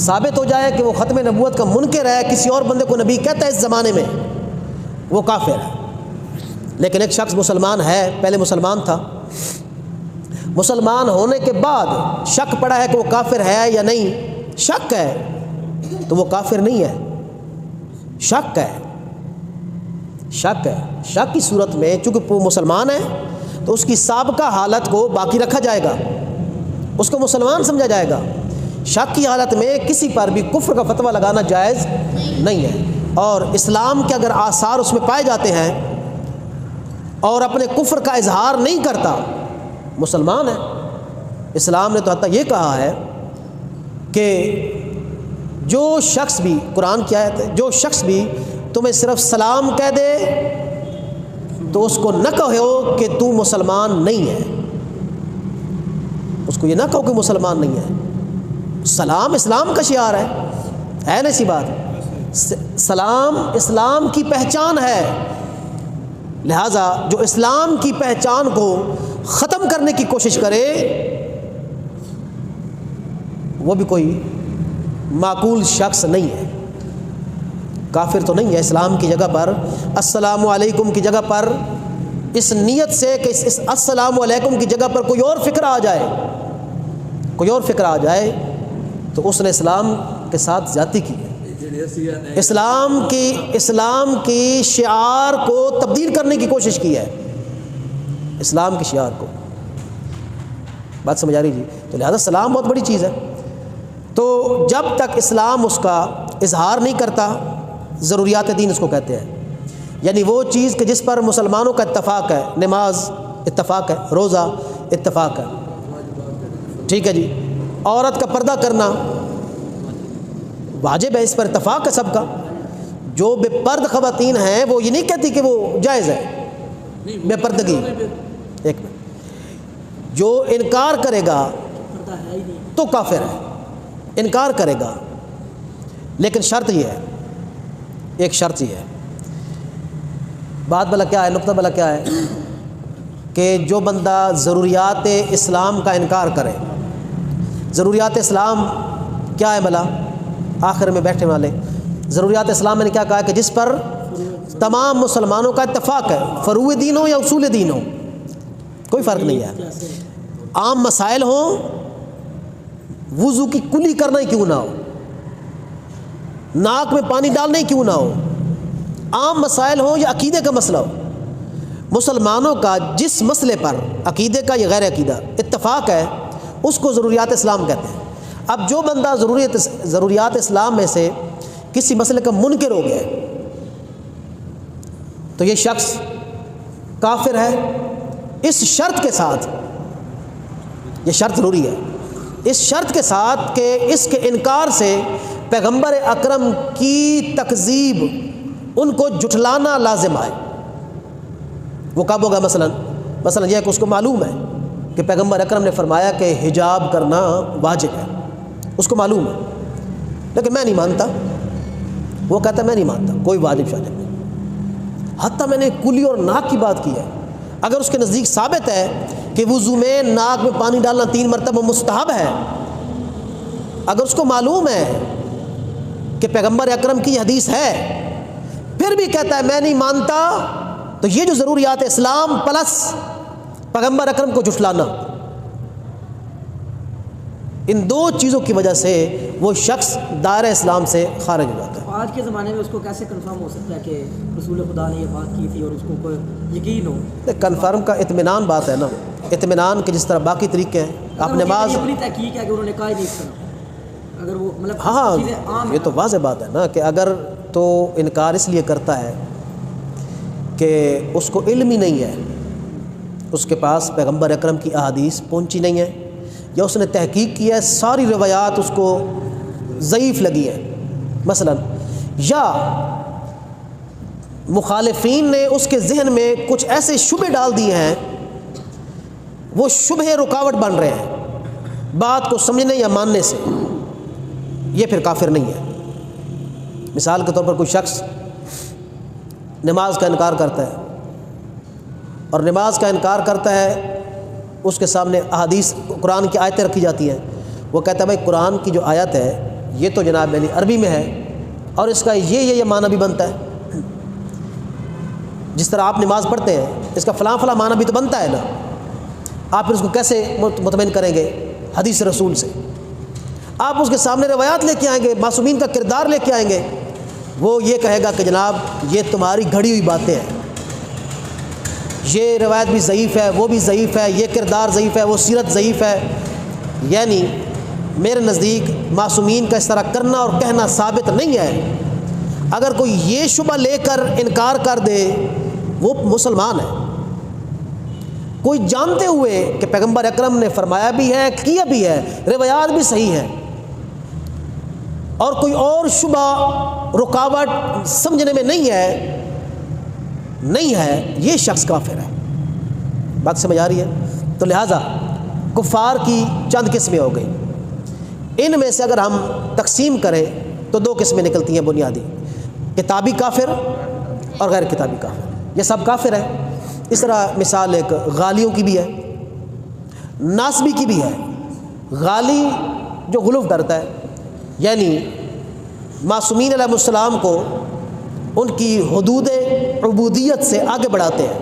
ثابت ہو جائے کہ وہ ختم نبوت کا منکر ہے، کسی اور بندے کو نبی کہتا ہے اس زمانے میں، وہ کافر ہے۔ لیکن ایک شخص مسلمان ہے، پہلے مسلمان تھا، مسلمان ہونے کے بعد شک پڑا ہے کہ وہ کافر ہے یا نہیں، شک ہے تو وہ کافر نہیں ہے، شک ہے، شک ہے۔ شک کی صورت میں چونکہ وہ مسلمان ہے تو اس کی سابقہ حالت کو باقی رکھا جائے گا، اس کو مسلمان سمجھا جائے گا۔ شک کی حالت میں کسی پر بھی کفر کا فتویٰ لگانا جائز نہیں ہے، اور اسلام کے اگر آثار اس میں پائے جاتے ہیں اور اپنے کفر کا اظہار نہیں کرتا، مسلمان ہے۔ اسلام نے تو حتیٰ یہ کہا ہے کہ جو شخص بھی، قرآن کی آیت ہے، جو شخص بھی تمہیں صرف سلام کہہ دے تو اس کو نہ کہو کہ تو مسلمان نہیں ہے، اس کو یہ نہ کہو کہ مسلمان نہیں ہے۔ سلام اسلام کا شعار ہے نا، سی بات، سلام اسلام کی پہچان ہے، لہٰذا جو اسلام کی پہچان کو ختم کرنے کی کوشش کرے وہ بھی کوئی معقول شخص نہیں ہے، کافر تو نہیں ہے۔ اسلام کی جگہ پر السلام علیکم کی جگہ پر اس نیت سے کہ اس السلام علیکم کی جگہ پر کوئی اور فکر آ جائے، کوئی اور فکر آ جائے تو اس نے اسلام کے ساتھ زیادتی کی ہے، اسلام کی شعار کو تبدیل کرنے کی کوشش کی ہے، اسلام کی شعار کو۔ بات سمجھ آ رہی جی؟ تو لہذا سلام بہت بڑی چیز ہے۔ تو جب تک اسلام اس کا اظہار نہیں کرتا، ضروریات دین اس کو کہتے ہیں، یعنی وہ چیز کہ جس پر مسلمانوں کا اتفاق ہے، نماز اتفاق ہے، روزہ اتفاق ہے، ٹھیک ہے جی، عورت کا پردہ کرنا واجب ہے، اس پر اتفاق ہے سب کا۔ جو بے پرد خواتین ہیں وہ یہ نہیں کہتی کہ وہ جائز ہے بے پردگی، ایک منٹ، جو انکار کرے گا تو کافر ہے، انکار کرے گا، لیکن شرط یہ ہے، ایک شرط یہ ہے، بات بلا کیا ہے، نقطہ بلا کیا ہے کہ جو بندہ ضروریات اسلام کا انکار کرے، ضروریات اسلام کیا ہے بلا، آخر میں بیٹھنے والے، ضروریات اسلام میں نے کیا کہا کہ جس پر تمام مسلمانوں کا اتفاق ہے، فروع دین ہو یا اصول دین ہو، کوئی فرق نہیں ہے، عام مسائل ہوں، وضو کی کلی کرنا ہی کیوں نہ ہو، ناک میں پانی ڈالنا ہی کیوں نہ ہو، عام مسائل ہوں یا عقیدے کا مسئلہ ہو، مسلمانوں کا جس مسئلے پر عقیدے کا یا غیر عقیدہ اتفاق ہے اس کو ضروریات اسلام کہتے ہیں۔ اب جو بندہ ضروریات اسلام میں سے کسی مسئلے کا منکر ہو گیا تو یہ شخص کافر ہے، اس شرط کے ساتھ، یہ شرط ضروری ہے، اس شرط کے ساتھ کہ اس کے انکار سے پیغمبر اکرم کی تکذیب، ان کو جھٹلانا لازم آئے۔ وہ کب ہوگا؟ مثلا یہ کہ اس کو معلوم ہے کہ پیغمبر اکرم نے فرمایا کہ حجاب کرنا واجب ہے، اس کو معلوم ہے، لیکن میں نہیں مانتا، وہ کہتا ہے میں نہیں مانتا کوئی واجب شاجب نہیں، حتیٰ میں نے کلی اور ناک کی بات کی ہے، اگر اس کے نزدیک ثابت ہے کہ وضو میں ناک میں پانی ڈالنا 3 مرتبہ مستحب ہے، اگر اس کو معلوم ہے کہ پیغمبر اکرم کی حدیث ہے، پھر بھی کہتا ہے میں نہیں مانتا، تو یہ جو ضروریات اسلام پلس پیغمبر اکرم کو جھٹلانا، ان دو چیزوں کی وجہ سے وہ شخص دائرہ اسلام سے خارج ہو جاتا ہے۔
آج کے زمانے میں اس کو کیسے کنفرم ہو سکتا ہے کہ رسول خدا نے یہ بات کی تھی اور اس کو کوئی یقین ہو؟
کنفرم کا اطمینان بات ہے نا، اطمینان کے جس طرح باقی طریقے ہیں، آپ نماز،
اپنی تحقیق ہے کہ انہوں نے کہا ہی نہیں اس طرح، اگر وہ مطلب
ہاں یہ تو واضح بات ہے نا کہ اگر تو انکار اس لیے کرتا ہے کہ اس کو علم ہی نہیں ہے، اس کے پاس پیغمبر اکرم کی احادیث پہنچی نہیں ہے، یا اس نے تحقیق کی ہے ساری روایات اس کو ضعیف لگی ہیں مثلا، یا مخالفین نے اس کے ذہن میں کچھ ایسے شبہ ڈال دیے ہیں، وہ شبہ رکاوٹ بن رہے ہیں بات کو سمجھنے یا ماننے سے، یہ پھر کافر نہیں ہے۔ مثال کے طور پر کوئی شخص نماز کا انکار کرتا ہے، اور نماز کا انکار کرتا ہے، اس کے سامنے احادیث قرآن کی آیتیں رکھی جاتی ہیں، وہ کہتا ہے بھائی قرآن کی جو آیت ہے یہ تو جناب یعنی عربی میں ہے اور اس کا یہ معنی بھی بنتا ہے، جس طرح آپ نماز پڑھتے ہیں اس کا فلاں فلاں معنی بھی تو بنتا ہے نا، آپ پھر اس کو کیسے مطمئن کریں گے؟ حدیث رسول سے۔ آپ اس کے سامنے روایات لے کے آئیں گے، معصومین کا کردار لے کے آئیں گے، وہ یہ کہے گا کہ جناب یہ تمہاری گھڑی ہوئی باتیں ہیں، یہ روایت بھی ضعیف ہے، وہ بھی ضعیف ہے، یہ کردار ضعیف ہے، وہ سیرت ضعیف ہے۔ یعنی میرے نزدیک معصومین کا اس طرح کرنا اور کہنا ثابت نہیں ہے۔ اگر کوئی یہ شبہ لے کر انکار کر دے وہ مسلمان ہے۔ کوئی جانتے ہوئے کہ پیغمبر اکرم نے فرمایا بھی ہے، کیا بھی ہے، روایات بھی صحیح ہے، اور کوئی اور شبہ رکاوٹ سمجھنے میں نہیں ہے، یہ شخص کافر ہے۔ بات سمجھ آ رہی ہے؟ تو لہٰذا کفار کی چند قسمیں ہو گئی۔ ان میں سے اگر ہم تقسیم کریں تو دو قسمیں نکلتی ہیں بنیادی، کتابی کافر اور غیر کتابی کافر۔ یہ سب کافر ہیں۔ اس طرح مثال ایک غالیوں کی بھی ہے، ناسبی کی بھی ہے۔ غالی جو غلو کرتا ہے، یعنی معصومین علیہ السلام کو ان کی حدود عبودیت سے آگے بڑھاتے ہیں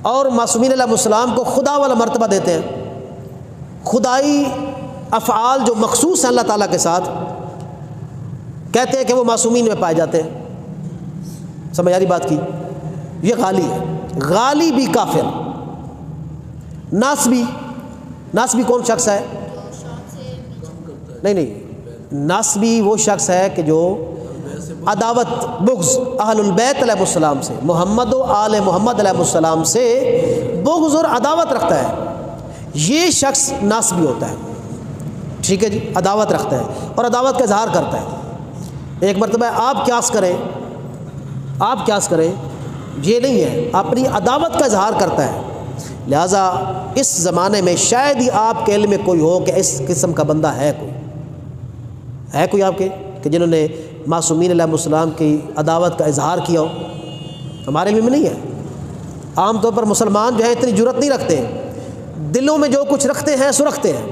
اور معصومین علیہ السلام کو خدا والا مرتبہ دیتے ہیں، خدائی افعال جو مخصوص ہیں اللہ تعالیٰ کے ساتھ، کہتے ہیں کہ وہ معصومین میں پائے جاتے ہیں۔ سمجھ آ رہی بات کی؟ یہ غالی ہے۔ غالی بھی کافر۔ ناسبی کون شخص ہے؟ نہیں، ناسبی وہ شخص ہے کہ جو عداوت بغض اہل البیت علیہ السلام سے، محمد و آل محمد علیہ السلام سے بغض اور عداوت رکھتا ہے، یہ شخص ناسبی ہوتا ہے۔ ٹھیک ہے جی، عداوت رکھتا ہے اور عداوت کا اظہار کرتا ہے۔ ایک مرتبہ آپ قیاس کریں، یہ نہیں ہے، اپنی عداوت کا اظہار کرتا ہے۔ لہٰذا اس زمانے میں شاید ہی آپ کے علم میں کوئی ہو کہ اس قسم کا بندہ ہے کوئی آپ کے کہ جنہوں نے معصومین علیہ السلام کی عداوت کا اظہار کیا ہو؟ ہمارے علم میں نہیں ہے۔ عام طور پر مسلمان جو ہے اتنی جرأت نہیں رکھتے، دلوں میں جو کچھ رکھتے ہیں سو رکھتے ہیں۔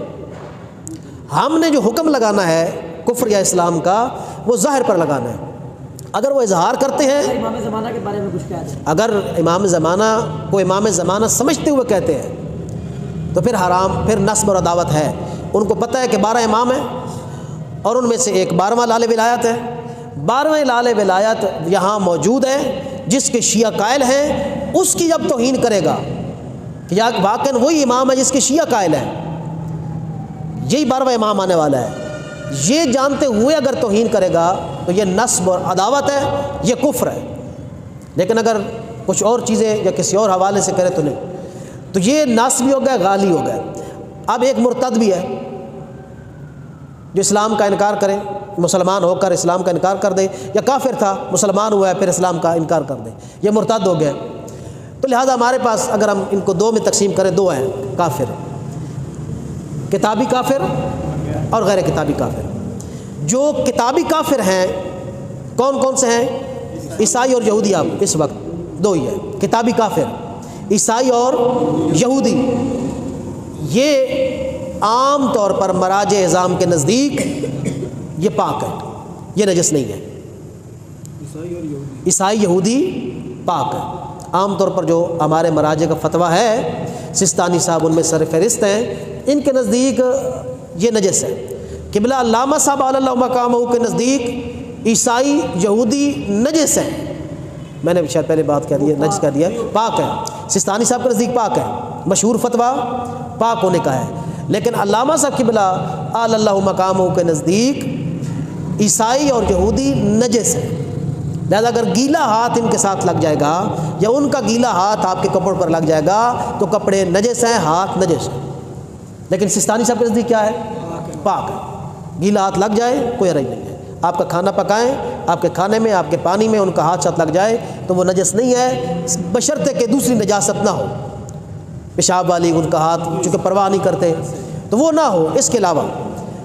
ہم نے جو حکم لگانا ہے کفر یا اسلام کا، وہ ظاہر پر لگانا ہے۔ اگر وہ اظہار کرتے ہیں،
امام زمانہ کے بارے میں کچھ کہتے ہیں،
اگر امام زمانہ سمجھتے ہوئے کہتے ہیں تو پھر حرام، پھر نسب اور عداوت ہے۔ ان کو پتہ ہے کہ 12 امام ہیں اور ان میں سے ایک 12واں لال ولایت ہے۔ 12ویں لال ولایت یہاں موجود ہے، جس کے شیعہ قائل ہیں اس کی جب توہین کرے گا کہ یا واقعاً وہی امام ہے جس کے شیعہ قائل ہیں، یہی 12واں امام آنے والا ہے، یہ جانتے ہوئے اگر توہین کرے گا تو یہ نسب اور عداوت ہے، یہ کفر ہے۔ لیکن اگر کچھ اور چیزیں یا کسی اور حوالے سے کرے تو نہیں، تو یہ ناسبی ہو گیا، غالی ہو گیا۔ اب ایک مرتد بھی ہے جو اسلام کا انکار کرے، مسلمان ہو کر اسلام کا انکار کر دے، یا کافر تھا مسلمان ہوا ہے پھر اسلام کا انکار کر دے، یہ مرتد ہو گیا۔ تو لہٰذا ہمارے پاس اگر ہم ان کو دو میں تقسیم کریں، دو ہیں کافر، کتابی کافر اور غیر کتابی کافر۔ جو کتابی کافر ہیں کون کون سے ہیں؟ عیسائی اور یہودی۔ آپ اس وقت دو ہی ہیں کتابی کافر، عیسائی اور یہودی۔ یہ عام طور پر مراجع اعظام کے نزدیک یہ پاک ہے، یہ نجس نہیں ہے۔ عیسائی یہودی پاک ہے۔ عام طور پر جو ہمارے مراجع کا فتویٰ ہے، سستانی صاحب ان میں سر فہرست ہیں، ان کے نزدیک یہ نجس ہے۔ قبلہ علامہ صاحب علی اللہ مقامہ کے نزدیک عیسائی یہودی نجس ہیں۔ میں نے شاید پہلے بات کہہ دی ہے، نجس کہہ دیا، پاک ہے۔ سستانی صاحب کے نزدیک پاک ہے، مشہور فتویٰ پاک ہونے کا ہے۔ لیکن علامہ صاحب قبلہ علی اللہ مقامہ کے نزدیک عیسائی اور یہودی نجس ہے۔ لہذا اگر گیلا ہاتھ ان کے ساتھ لگ جائے گا یا ان کا گیلا ہاتھ آپ کے کپڑوں پر لگ جائے گا تو کپڑے نجس ہیں، ہاتھ نجس ہیں۔ لیکن سستانی صاحب کے نزدیک کیا ہے؟ پاک ہے۔ گیلا ہاتھ لگ جائے کوئی حرج نہیں ہے۔ آپ کا کھانا پکائیں، آپ کے کھانے میں، آپ کے پانی میں ان کا ہاتھ شاتھ لگ جائے تو وہ نجس نہیں ہے، بشرطے کہ دوسری نجاست نہ ہو، پیشاب والی ان کا ہاتھ چونکہ پرواہ نہیں کرتے تو وہ نہ ہو۔ اس کے علاوہ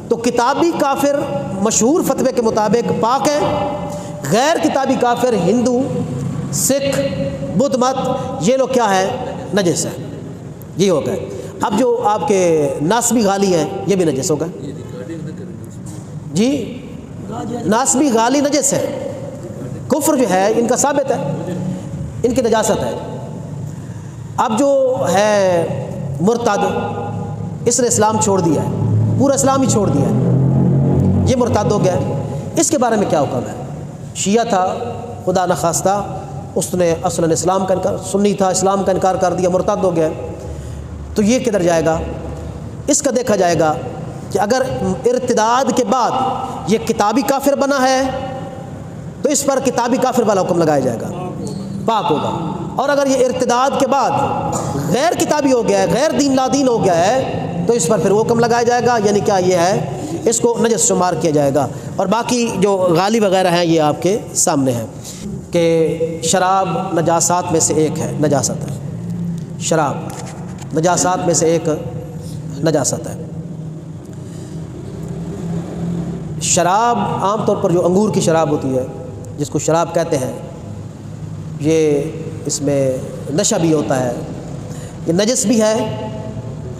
تو کتابی کافر مشہور فتوے کے مطابق پاک ہے، غیر کتابی کافر ہندو، سکھ، بدھ مت، یہ لوگ کیا ہے؟ نجس ہے۔ یہ ہو گئے۔ اب جو آپ کے ناسبی غالی ہیں یہ بھی نجس ہو گئے۔ جی ناسبی غالی نجس ہے، کفر جو ہے ان کا ثابت ہے۔ ان کی نجاست ہے۔ اب جو ہے مرتد، اس نے اسلام چھوڑ دیا ہے، پورا اسلام ہی چھوڑ دیا ہے، یہ مرتد ہو گیا ہے، اس کے بارے میں کیا حکم ہے؟ شیعہ تھا خدا نخواستہ، اس نے اصلاً اسلام کا انکار، سنی تھا اسلام کا انکار کر دیا، مرتد ہو گیا، تو یہ کدھر جائے گا؟ اس کا دیکھا جائے گا کہ اگر ارتداد کے بعد یہ کتابی کافر بنا ہے تو اس پر کتابی کافر والا حکم لگایا جائے گا، پاک ہوگا، اور اگر یہ ارتداد کے بعد غیر کتابی ہو گیا ہے، غیر دین لا دین ہو گیا ہے، تو اس پر پھر وہ حکم لگایا جائے گا، یعنی کیا یہ ہے، اس کو نجس شمار کیا جائے گا۔ اور باقی جو غالی وغیرہ ہیں یہ آپ کے سامنے ہیں کہ شراب نجاسات میں سے ایک ہے، نجاست ہے، شراب نجاسات میں سے ایک نجاست ہے۔ شراب عام طور پر جو انگور کی شراب ہوتی ہے، جس کو شراب کہتے ہیں، یہ اس میں نشہ بھی ہوتا ہے، یہ نجس بھی ہے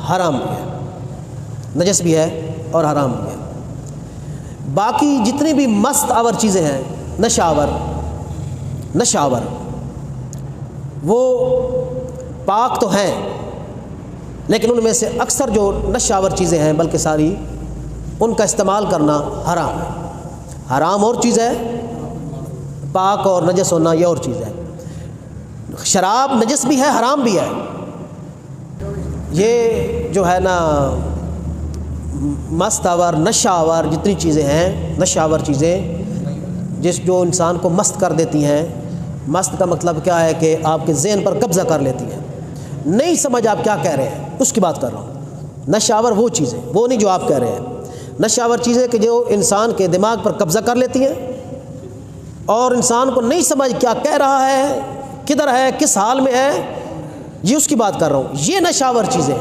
حرام بھی ہے، نجس بھی ہے اور حرام بھی ہے۔ باقی جتنی بھی مست آور چیزیں ہیں، نشہ آور وہ پاک تو ہیں، لیکن ان میں سے اکثر جو نشہ آور چیزیں ہیں بلکہ ساری، ان کا استعمال کرنا حرام ہے۔ حرام اور چیز ہے، پاک اور نجس ہونا یہ اور چیز ہے۔ شراب نجس بھی ہے حرام بھی ہے۔ یہ جو ہے نا مست آور، نشہ آور جتنی چیزیں ہیں، نشہ آور چیزیں جو انسان کو مست کر دیتی ہیں، مست کا مطلب کیا ہے کہ آپ کے ذہن پر قبضہ کر لیتی ہیں، نہیں سمجھ آپ کیا کہہ رہے ہیں، اس کی بات کر رہا ہوں۔ نشہ آور وہ چیزیں، وہ نہیں جو آپ کہہ رہے ہیں، نشہ آور چیزیں کہ جو انسان کے دماغ پر قبضہ کر لیتی ہیں اور انسان کو نہیں سمجھ کیا کہہ رہا ہے، کدھر ہے، کس حال میں ہے، یہ اس کی بات کر رہا ہوں۔ یہ نشہ آور چیزیں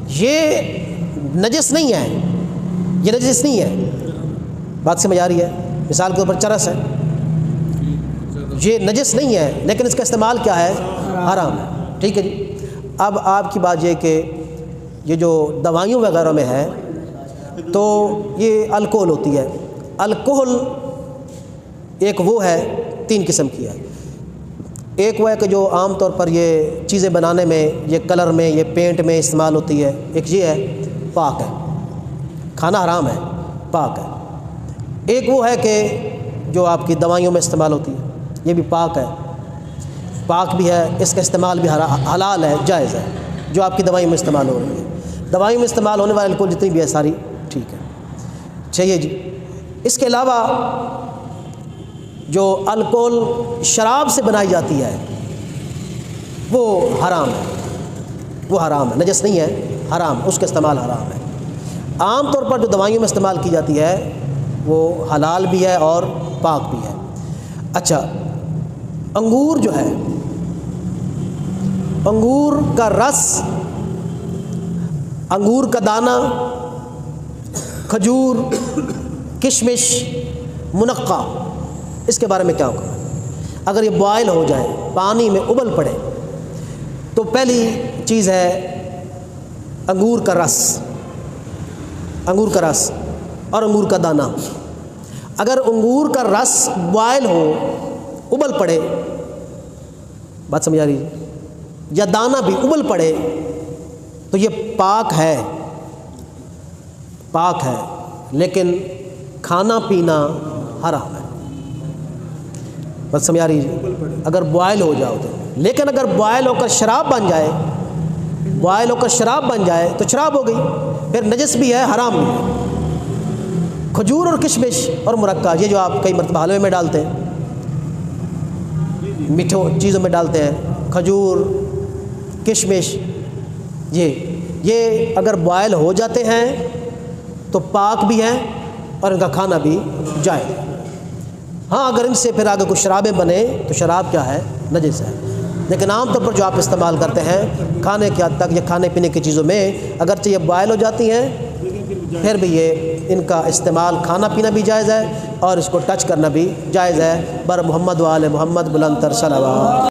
یہ نجس نہیں ہے، یہ نجس نہیں ہے، بات سمجھ آ رہی ہے؟ مثال کے اوپر چرس ہے، یہ نجس نہیں ہے لیکن اس کا استعمال کیا ہے، حرام ہے، ٹھیک ہے جی۔ اب آپ کی بات یہ کہ یہ جو دوائیوں وغیرہ میں ہے تو یہ الکحل ہوتی ہے۔ الکحل ایک وہ ہے، 3 قسم کی ہے۔ ایک وہ ہے کہ جو عام طور پر یہ چیزیں بنانے میں، یہ کلر میں، یہ پینٹ میں استعمال ہوتی ہے، ایک یہ ہے پاک ہے، کھانا حرام ہے، پاک ہے۔ ایک وہ ہے کہ جو آپ کی دوائیوں میں استعمال ہوتی ہے، یہ بھی پاک ہے، پاک بھی ہے، اس کا استعمال بھی حلال ہے، جائز ہے، جو آپ کی دوائیوں میں استعمال ہو رہی ہے۔ دوائیوں میں استعمال ہونے والے الکحل جتنی بھی ہے ساری ٹھیک ہے، چاہیے جی۔ اس کے علاوہ جو الکحل شراب سے بنائی جاتی ہے وہ حرام ہے، وہ حرام ہے، نجس نہیں ہے، حرام، اس کا استعمال حرام ہے۔ عام طور پر جو دوائیوں میں استعمال کی جاتی ہے وہ حلال بھی ہے اور پاک بھی ہے۔ اچھا، انگور جو ہے، انگور کا رس، انگور کا دانہ، کھجور، کشمش، منقع، اس کے بارے میں کیا حکم ہے؟ اگر یہ بوائل ہو جائے، پانی میں ابل پڑے، تو پہلی چیز ہے انگور کا رس، انگور کا رس اور انگور کا دانہ۔ اگر انگور کا رس بوائل ہو، ابل پڑے، بات سمجھ آ رہی ہے، یا دانہ بھی ابل پڑے، تو یہ پاک ہے، پاک ہے، لیکن کھانا پینا حرام ہے، بات سمجھ آ رہی ہے، اگر بوائل ہو جاؤ تو۔ لیکن اگر بوائل ہو کر شراب بن جائے، بوائل ہو کر شراب بن جائے تو شراب ہو گئی، پھر نجس بھی ہے، حرام بھی ہے۔ کھجور اور کشمش اور مرکہ، یہ جو آپ کئی مرتبہ حلوے میں ڈالتے ہیں، میٹھوں چیزوں میں ڈالتے ہیں، کھجور، کشمش، یہ اگر بوائل ہو جاتے ہیں تو پاک بھی ہیں اور ان کا کھانا بھی جائز ہے۔ ہاں، اگر ان سے پھر آگے کچھ شرابیں بنے تو شراب کیا ہے، نجس ہے۔ لیکن عام طور پر جو آپ استعمال کرتے ہیں کھانے کے حد تک یا کھانے پینے کی چیزوں میں، اگرچہ یہ بوائل ہو جاتی ہیں پھر بھی یہ ان کا استعمال، کھانا پینا بھی جائز ہے اور اس کو ٹچ کرنا بھی جائز ہے۔ بر محمد و آل محمد، بلند تر صلوات۔